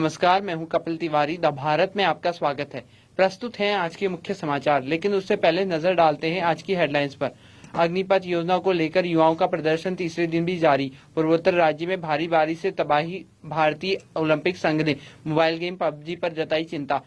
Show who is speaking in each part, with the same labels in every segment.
Speaker 1: नमस्कार, मैं हूं कपिल तिवारी। द भारत में आपका स्वागत है। प्रस्तुत हैं आज के मुख्य समाचार, लेकिन उससे पहले नजर डालते हैं आज की हेडलाइंस पर। अग्निपथ योजना को लेकर युवाओं का प्रदर्शन तीसरे दिन भी जारी। पूर्वोत्तर राज्य में भारी बारिश से तबाही, भारतीय ओलंपिक संघ ने मोबाइल गेम पबजी पर जताई चिंता।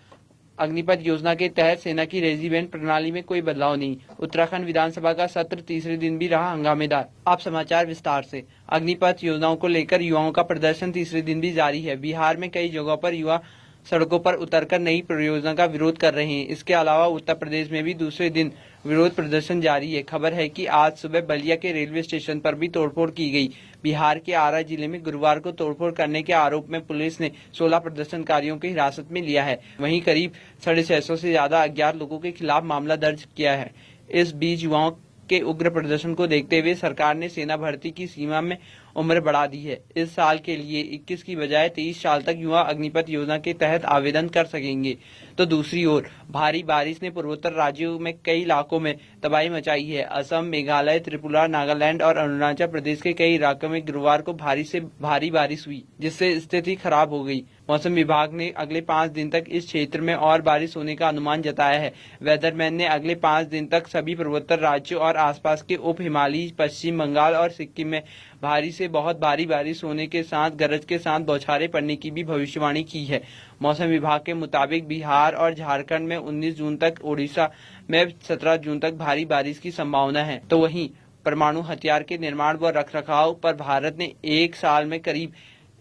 Speaker 1: अग्निपथ योजना के तहत सेना की रेजिमेंट प्रणाली में कोई बदलाव नहीं। उत्तराखंड विधानसभा का सत्र तीसरे दिन भी रहा हंगामेदार। आप समाचार विस्तार से। अग्निपथ योजनाओं को लेकर युवाओं का प्रदर्शन तीसरे दिन भी जारी है। बिहार में कई जगहों पर युवा सड़कों पर उतरकर नई परियोजना का विरोध कर रहे हैं। इसके अलावा उत्तर प्रदेश में भी दूसरे दिन विरोध प्रदर्शन जारी है। खबर है कि आज सुबह बलिया के रेलवे स्टेशन पर भी तोड़फोड़ की गई। बिहार के आरा जिले में गुरुवार को तोड़फोड़ करने के आरोप में पुलिस ने 16 प्रदर्शनकारियों को हिरासत में लिया है। वहीं करीब 650 से ज्यादा अज्ञात लोगों के खिलाफ मामला दर्ज किया है। इस बीच युवाओं के उग्र प्रदर्शन को देखते हुए सरकार ने सेना भर्ती की सीमा में उम्र बढ़ा दी है। इस साल के लिए 21 की बजाय 23 साल तक युवा अग्निपथ योजना के तहत आवेदन कर सकेंगे। तो दूसरी ओर भारी बारिश ने पूर्वोत्तर राज्यों में कई इलाकों में तबाही मचाई है। असम, मेघालय, त्रिपुरा, नागालैंड और अरुणाचल प्रदेश के कई इलाकों में गुरुवार को भारी से भारी बारिश हुई, जिससे स्थिति खराब हो गई। मौसम विभाग ने अगले 5 दिन तक इस क्षेत्र में और बारिश होने का अनुमान जताया है। वेदरमैन ने अगले 5 दिन तक सभी पूर्वोत्तर राज्यों और आसपास के उप हिमालयी, पश्चिम बंगाल और सिक्किम में भारी से बहुत भारी बारिश होने के साथ गरज के साथ बौछारें पड़ने की भी भविष्यवाणी की है। मौसम विभाग के मुताबिक बिहार और झारखंड में 19 जून तक, ओडिशा में 17 जून तक भारी बारिश की संभावना है। तो वहीं परमाणु हथियार के निर्माण व रखरखाव पर भारत ने एक साल में करीब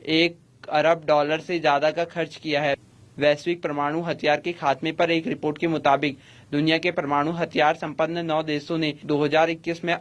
Speaker 1: $1 अरब से ज्यादा का खर्च किया है। वैश्विक परमाणु हथियार के खात्मे पर एक रिपोर्ट के मुताबिक दुनिया के परमाणु हथियार संपन्न 9 देशों ने 2021 में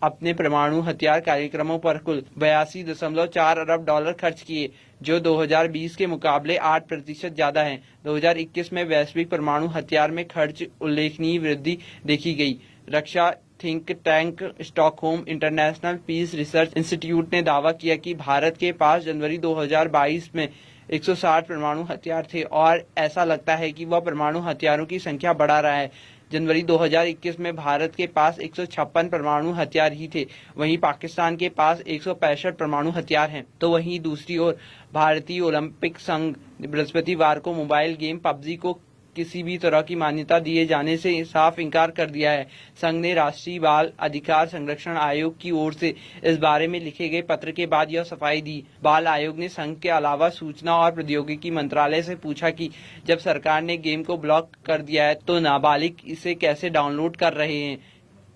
Speaker 1: अपने परमाणु हथियार कार्यक्रमों पर कुल $82.4 अरब खर्च किए, जो 2020 के मुकाबले 8% ज्यादा है। 2021 में वैश्विक परमाणु हथियार में खर्च उल्लेखनीय वृद्धि देखी गई। रक्षा think tank Stockholm International Peace Research Institute ने दावा किया कि भारत के पास जनवरी 2022 में 160 परमाणु हथियार थे और ऐसा लगता है कि वह परमाणु हथियारों की संख्या बढ़ा रहा है। जनवरी 2021 में भारत के पास 156 परमाणु हथियार ही थे। वहीं पाकिस्तान के पास 165 परमाणु हथियार हैं। तो वहीं दूसरी ओर भारतीय ओलंपिक संघ बृहस्पतिवार को मोबाइल गेम पबजी को किसी भी तरह की मान्यता दिए जाने से साफ इनकार कर दिया है। संघ ने राष्ट्रीय बाल अधिकार संरक्षण आयोग की ओर से इस बारे में लिखे गए पत्र के बाद यह सफाई दी। बाल आयोग ने संघ के अलावा सूचना और प्रौद्योगिकी मंत्रालय से पूछा कि जब सरकार ने गेम को ब्लॉक कर दिया है तो नाबालिग इसे कैसे डाउनलोड कर रहे हैं।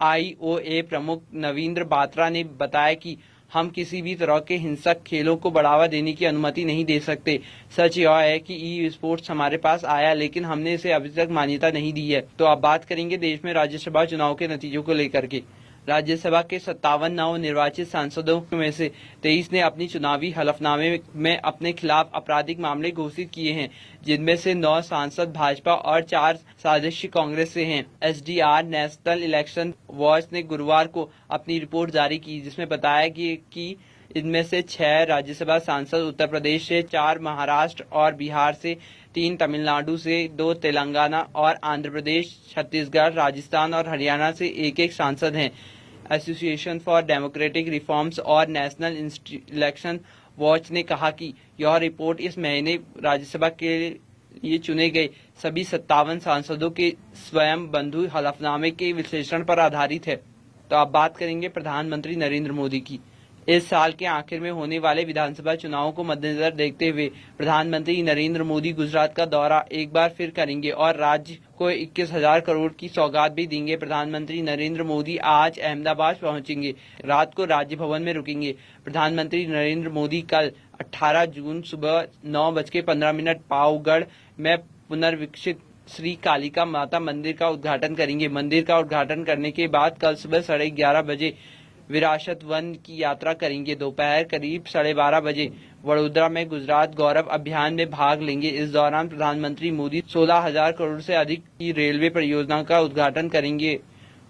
Speaker 1: IOA प्रमुख नवींद्र बात्रा ने बताया कि हम किसी भी तरह के हिंसक खेलों को बढ़ावा देने की अनुमति नहीं दे सकते। सच यह है कि ई स्पोर्ट्स हमारे पास आया, लेकिन हमने इसे अभी तक मान्यता नहीं दी है। तो अब बात करेंगे देश में राज्यसभा चुनाव के नतीजों को लेकर के। राज्यसभा के 57 नव निर्वाचित सांसदों में से 23 ने अपनी चुनावी हलफनामे में अपने खिलाफ आपराधिक मामले घोषित किए हैं, जिनमें से 9 सांसद भाजपा और 4 सदस्य कांग्रेस से हैं। SDR नेशनल इलेक्शन वॉच ने गुरुवार को अपनी रिपोर्ट जारी की, जिसमें बताया कि इनमें से 6 राज्यसभा सांसद उत्तर प्रदेश से, 4 महाराष्ट्र और बिहार से, 3 तमिलनाडु से, 2 तेलंगाना और आंध्र प्रदेश, छत्तीसगढ़, राजस्थान और हरियाणा से एक सांसद हैं। एसोसिएशन फॉर डेमोक्रेटिक रिफॉर्म्स और नेशनल इलेक्शन वॉच ने कहा कि यह रिपोर्ट इस महीने राज्यसभा के लिए चुने गए सभी 57 सांसदों के स्वयं बंधु हलफनामे के विश्लेषण पर आधारित है। तो अब बात करेंगे प्रधानमंत्री नरेंद्र मोदी की। इस साल के आखिर में होने वाले विधानसभा चुनावों को मद्देनजर देखते हुए प्रधानमंत्री नरेंद्र मोदी गुजरात का दौरा एक बार फिर करेंगे और राज्य को 21,000 करोड़ की सौगात भी देंगे। प्रधानमंत्री नरेंद्र मोदी आज अहमदाबाद पहुंचेंगे, रात को राज भवन में रुकेंगे। प्रधानमंत्री नरेंद्र मोदी कल 18 जून सुबह 9:15 पावगढ़ में पुनर्विकसित श्री कालिका माता मंदिर का उद्घाटन करेंगे। मंदिर का उद्घाटन करने के बाद कल सुबह 11:30 बजे विरासत वन की यात्रा करेंगे। दोपहर करीब 12:30 बजे वडोदरा में गुजरात गौरव अभियान में भाग लेंगे। इस दौरान प्रधानमंत्री मोदी 16,000 करोड़ से अधिक की रेलवे परियोजना का उद्घाटन करेंगे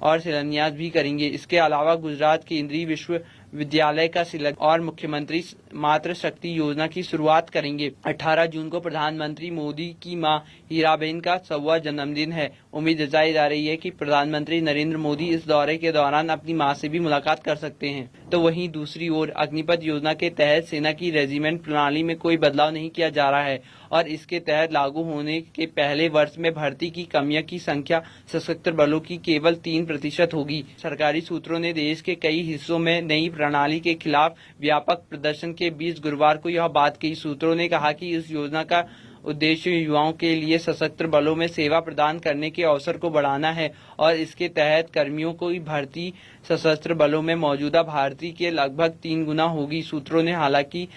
Speaker 1: और शिलान्यास भी करेंगे। इसके अलावा गुजरात केंद्रीय विश्वविद्यालय का शिलान्यास और मुख्यमंत्री मातृ शक्ति योजना की शुरुआत करेंगे। 18 जून को प्रधानमंत्री मोदी की मां हीराबेन का 100वां जन्मदिन है। उम्मीद जताई जा रही है कि प्रधानमंत्री नरेंद्र मोदी इस दौरे के दौरान अपनी मां से भी मुलाकात कर सकते हैं। तो वहीं दूसरी ओर अग्निपथ योजना के तहत सेना की रेजिमेंट प्रणाली में कोई बदलाव नहीं किया जा रहा है और इसके तहत लागू होने के पहले वर्ष में भर्ती की कमियों की संख्या सशस्त्र बलों की केवल 3% होगी। सरकारी सूत्रों ने देश के कई हिस्सों में नई प्रणाली के खिलाफ व्यापक प्रदर्शन के बीच गुरुवार को यह बात कही। सूत्रों ने कहा कि इस योजना का उद्देश्य युवाओं के लिए सशस्त्र बलों में सेवा प्रदान करने के अवसर को बढ़ाना है और इसके तहत कर्मियों की भर्ती सशस्त्र बलों में मौजूदा भर्ती के लगभग 3 गुना होगी। सूत्रों ने हालांकि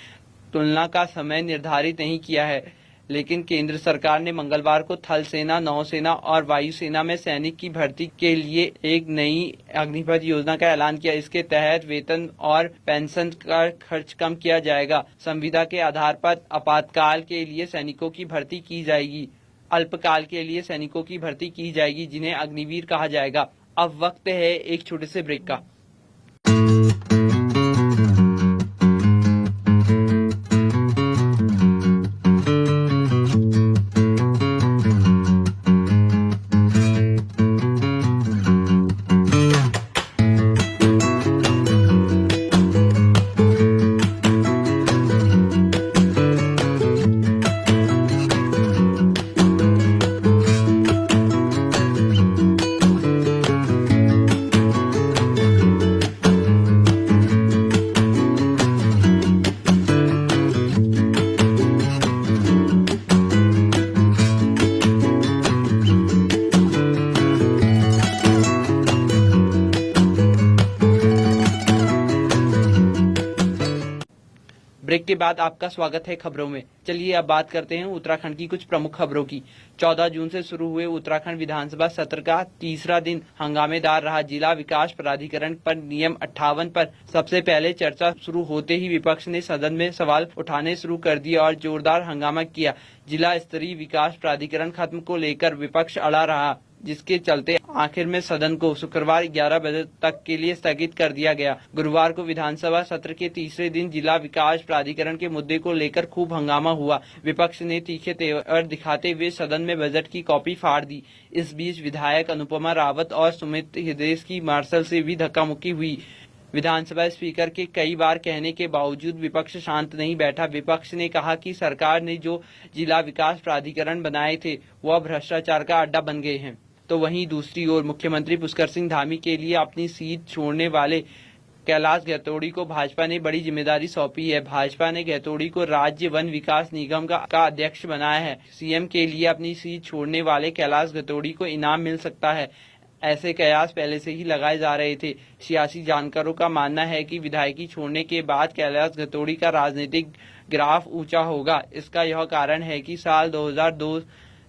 Speaker 1: तुलना का समय निर्धारित नहीं किया है, लेकिन केंद्र सरकार ने मंगलवार को थल सेना, नौसेना और वायुसेना में सैनिक की भर्ती के लिए एक नई अग्निपथ योजना का ऐलान किया। इसके तहत वेतन और पेंशन का खर्च कम किया जाएगा। संविदा के आधार पर आपातकाल के लिए सैनिकों की भर्ती की जाएगी, अल्पकाल के लिए सैनिकों की भर्ती की जाएगी, जिन्हें अग्निवीर कहा जाएगा। अब वक्त है एक छोटे से ब्रेक का। ब्रेक के बाद आपका स्वागत है खबरों में। चलिए अब बात करते हैं उत्तराखंड की कुछ प्रमुख खबरों की। 14 जून से शुरू हुए उत्तराखंड विधानसभा सत्र का तीसरा दिन हंगामेदार रहा। जिला विकास प्राधिकरण पर नियम 58 पर सबसे पहले चर्चा शुरू होते ही विपक्ष ने सदन में सवाल उठाने शुरू कर दिए और जोरदार हंगामा किया। जिला स्तरीय विकास प्राधिकरण खत्म को लेकर विपक्ष अड़ा रहा, जिसके चलते आखिर में सदन को शुक्रवार 11 बजे तक के लिए स्थगित कर दिया गया। गुरुवार को विधानसभा सत्र के तीसरे दिन जिला विकास प्राधिकरण के मुद्दे को लेकर खूब हंगामा हुआ। विपक्ष ने तीखे तेवर दिखाते हुए सदन में बजट की कॉपी फाड़ दी। इस बीच विधायक अनुपमा रावत और सुमित हृदयेश की मार्शल से भी धक्का मुक्की हुई। विधानसभा स्पीकर के कई बार कहने के बावजूद विपक्ष शांत नहीं बैठा। विपक्ष ने कहा कि सरकार ने जो जिला विकास प्राधिकरण बनाए थे वह भ्रष्टाचार का अड्डा बन गए हैं। तो वहीं दूसरी ओर मुख्यमंत्री पुष्कर सिंह धामी के लिए अपनी सीट छोड़ने वाले कैलाश गहतोड़ी को भाजपा ने बड़ी जिम्मेदारी सौंपी है। भाजपा ने गहतोड़ी को राज्य वन विकास निगम का अध्यक्ष बनाया है। सीएम के लिए अपनी सीट छोड़ने वाले कैलाश गहतोड़ी को इनाम मिल सकता है, ऐसे कयास पहले से ही लगाए जा रहे थे। सियासी जानकारों का मानना है कि विधायकी छोड़ने के बाद कैलाश गहतोड़ी का राजनीतिक ग्राफ ऊंचा होगा। इसका यह कारण है कि साल 2002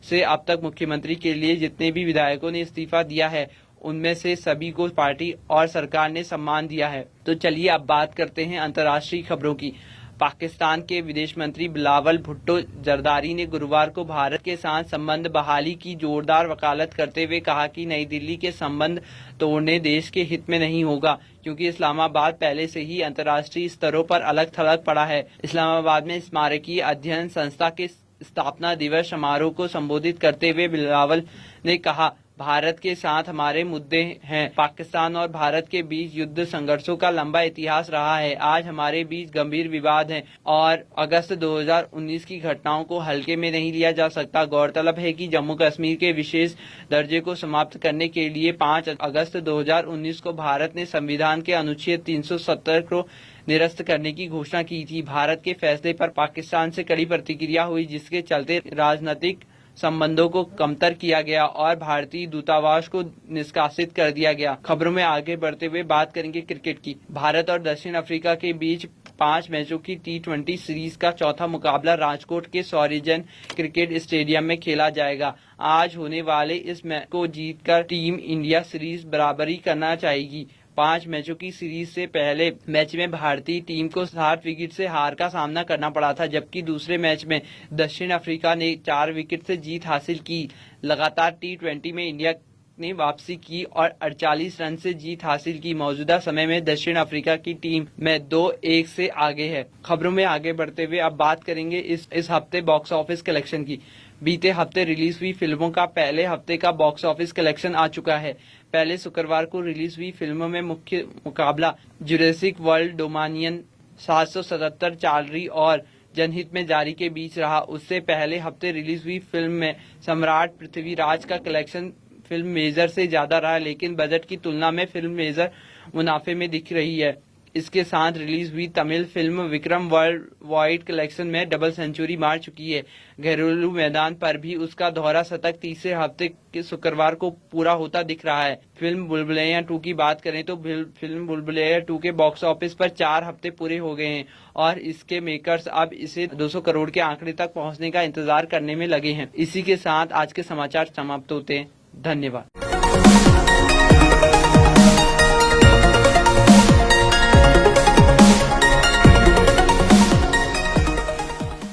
Speaker 1: से अब तक मुख्यमंत्री के लिए जितने भी विधायकों ने इस्तीफा दिया है उनमें से सभी को पार्टी और सरकार ने सम्मान दिया है। तो चलिए अब बात करते हैं अंतर्राष्ट्रीय खबरों की। पाकिस्तान के विदेश मंत्री बिलावल भुट्टो जरदारी ने गुरुवार को भारत के साथ संबंध बहाली की जोरदार वकालत करते हुए कहा कि नई दिल्ली के संबंध तोड़ने देश के हित में नहीं होगा, क्योंकि इस्लामाबाद पहले से ही अंतर्राष्ट्रीय स्तरों पर अलग थलग पड़ा है। इस्लामाबाद में स्मारकीय अध्ययन संस्था के स्थापना दिवस समारोह को संबोधित करते हुए बिलावल ने कहा, भारत के साथ हमारे मुद्दे हैं। पाकिस्तान और भारत के बीच युद्ध संघर्षों का लंबा इतिहास रहा है। आज हमारे बीच गंभीर विवाद हैं और अगस्त 2019 की घटनाओं को हल्के में नहीं लिया जा सकता। गौरतलब है कि जम्मू कश्मीर के विशेष दर्जे को समाप्त करने के लिए 5 अगस्त 2019 को भारत ने संविधान के अनुच्छेद 370 को निरस्त करने की घोषणा की थी। भारत के फैसले पर पाकिस्तान से कड़ी प्रतिक्रिया हुई, जिसके चलते राजनीतिक संबंधों को कमतर किया गया और भारतीय दूतावास को निष्कासित कर दिया गया। खबरों में आगे बढ़ते हुए बात करेंगे क्रिकेट की। भारत और दक्षिण अफ्रीका के बीच 5 मैचों की T20 सीरीज का चौथा मुकाबला राजकोट के सॉरीजन क्रिकेट स्टेडियम में खेला जाएगा। आज होने वाले इस मैच को जीतकर टीम इंडिया सीरीज बराबरी करना चाहेगी। 5 मैचों की सीरीज से पहले मैच में भारतीय टीम को 60 विकेट से हार का सामना करना पड़ा था, जबकि दूसरे मैच में दक्षिण अफ्रीका ने 4 विकेट से जीत हासिल की। लगातार T20 में इंडिया ने वापसी की और 48 रन से जीत हासिल की। मौजूदा समय में दक्षिण अफ्रीका की टीम में 2-1 से आगे है। खबरों में आगे बढ़ते हुए अब बात करेंगे इस हफ्ते बॉक्स ऑफिस कलेक्शन की। बीते हफ्ते रिलीज हुई फिल्मों का पहले हफ्ते का बॉक्स ऑफिस कलेक्शन आ चुका है। पहले शुक्रवार को रिलीज हुई फिल्मों में मुख्य मुकाबला जुरासिक वर्ल्ड डोमिनियन 777 चालरी और जनहित में जारी के बीच रहा। उससे पहले हफ्ते रिलीज हुई फिल्म में सम्राट पृथ्वीराज का कलेक्शन फिल्म मेजर से ज्यादा रहा, लेकिन बजट की तुलना में फिल्म मेजर मुनाफे में दिख रही है। इसके साथ रिलीज हुई Tamil film Vikram world wide collection में डबल सेंचुरी मार चुकी है। घरेलू मैदान पर भी उसका दोहरा शतक तीसरे हफ्ते के शुक्रवार को पूरा होता दिख रहा है। फिल्म बुलबुलैया 2 की बात करें तो फिल्म बुलबुलैया 2 के बॉक्स ऑफिस पर 4 हफ्ते पूरे हो गए हैं और इसके मेकर्स अब इसे 200 करोड़ के आंकड़े तक पहुंचने का इंतजार करने में लगे हैं। इसी के साथ आज के समाचार समाप्त होते हैं। धन्यवाद।